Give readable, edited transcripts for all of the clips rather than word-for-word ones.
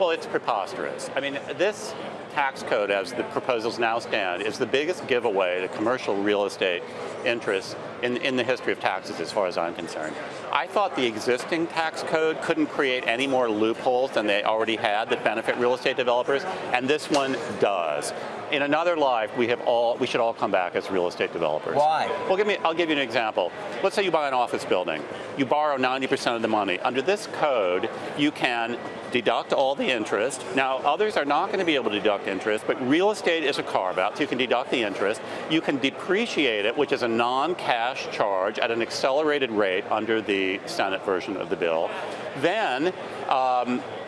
Well, it's preposterous. I mean, this tax code, as the proposals now stand, is the biggest giveaway to commercial real estate interests in the history of taxes, as far as I'm concerned. I thought the existing tax code couldn't create any more loopholes than they already had that benefit real estate developers, and this one does. In another life, we should all come back as real estate developers. Why? Well, I'll give you an example. Let's say you buy an office building. You borrow 90% of the money. Under this code, you can deduct all the interest. Now, others are not going to be able to deduct interest, but real estate is a carve-out, so you can deduct the interest. You can depreciate it, which is a non-cash charge at an accelerated rate under the Senate version of the bill. Then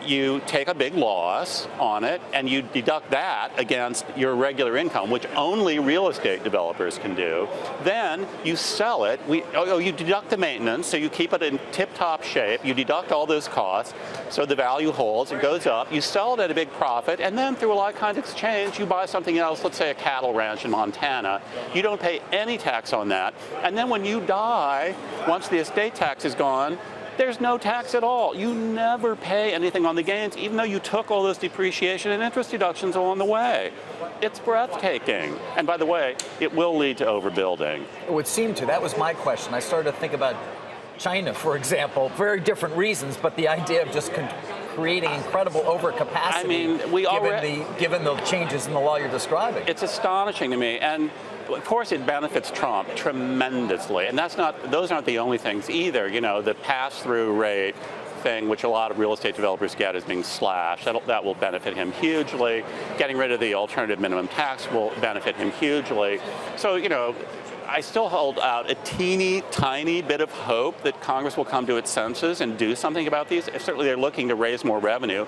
you take a big loss on it, and you deduct that against your regular income, which only real estate developers can do. Then you sell it. You deduct the maintenance, so you keep it in tip-top shape. You deduct all those costs, so the value holds. It goes up. You sell it at a big profit, and then through a like-kind exchange, you buy something else, let's say a cattle ranch in Montana. You don't pay any tax on that. And then when you die, once the estate tax is gone, there's no tax at all. You never pay anything on the gains, even though you took all those depreciation and interest deductions along the way. It's breathtaking. And by the way, it will lead to overbuilding. It would seem to. That was my question. I started to think about China, for example, very different reasons, but the idea of just creating incredible overcapacity, I mean, given the changes in the law you're describing. It's astonishing to me. And of course, it benefits Trump tremendously, and those aren't the only things either. You know, the pass-through rate thing, which a lot of real estate developers get, is being slashed. That will benefit him hugely. Getting rid of the alternative minimum tax will benefit him hugely. So, you know, I still hold out a teeny tiny bit of hope that Congress will come to its senses and do something about these. Certainly, they're looking to raise more revenue.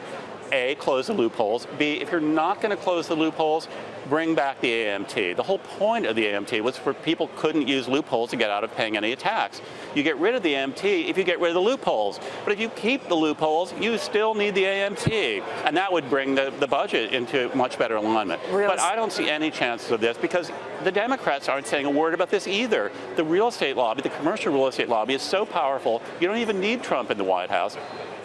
A, close the loopholes. B, if you're not going to close the loopholes, bring back the AMT. The whole point of the AMT was for people couldn't use loopholes to get out of paying any tax. You get rid of the AMT if you get rid of the loopholes. But if you keep the loopholes, you still need the AMT. And that would bring the budget into much better alignment. But I don't see any chances of this because the Democrats aren't saying a word about this either. The real estate lobby, the commercial real estate lobby, is so powerful, you don't even need Trump in the White House.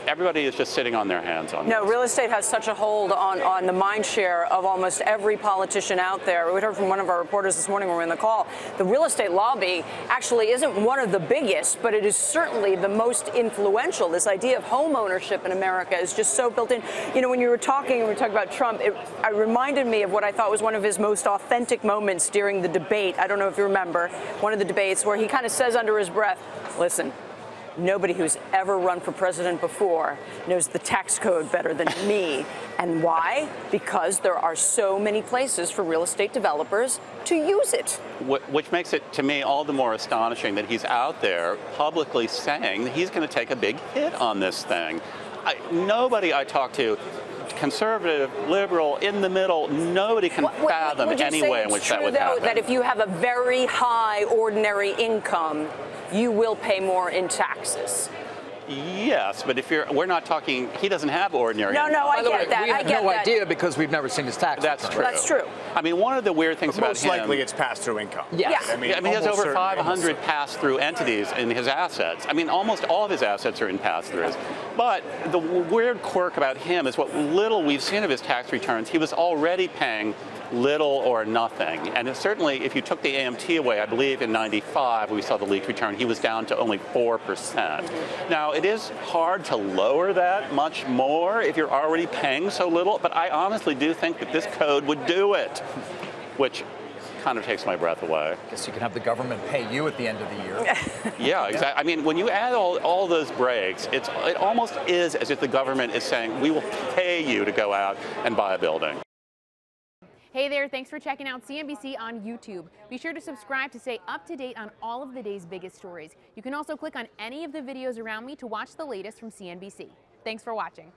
Everybody is just sitting on their hands on this. No, real estate has such a hold on the mind share of almost every politician out there. We heard from one of our reporters this morning when we were in the call. The real estate lobby actually isn't one of the biggest, but it is certainly the most influential. This idea of home ownership in America is just so built in. You know, when we were talking about Trump, it reminded me of what I thought was one of his most authentic moments during the debate. I don't know if you remember one of the debates where he kind of says under his breath, listen, nobody who's ever run for president before knows the tax code better than me. And why? Because there are so many places for real estate developers to use it. Which makes it, to me, all the more astonishing that he's out there publicly saying that he's going to take a big hit on this thing. Nobody I talk to, conservative, liberal, in the middle, nobody can fathom any way in which that would happen. That if you have a very high ordinary income, you will pay more in taxes. Yes, but we're not talking, he doesn't have ordinary income. No, I get that. We have no idea because we've never seen his tax return. That's true. That's true. I mean, one of the weird things about him... Most likely it's pass-through income. Yes. Yeah. I mean, he has over 500 pass-through entities in his assets. I mean, almost all of his assets are in pass-throughs. But the weird quirk about him is what little we've seen of his tax returns, he was already paying little or nothing. And certainly, if you took the AMT away, I believe in '95, we saw the leaked return, he was down to only 4%. Now, it is hard to lower that much more if you're already paying so little, but I honestly do think that this code would do it, which kind of takes my breath away. Guess you can have the government pay you at the end of the year. Yeah, exactly. I mean, when you add all those breaks, it almost is as if the government is saying, we will pay you to go out and buy a building. Hey there, thanks for checking out CNBC on YouTube. Be sure to subscribe to stay up to date on all of the day's biggest stories. You can also click on any of the videos around me to watch the latest from CNBC. Thanks for watching.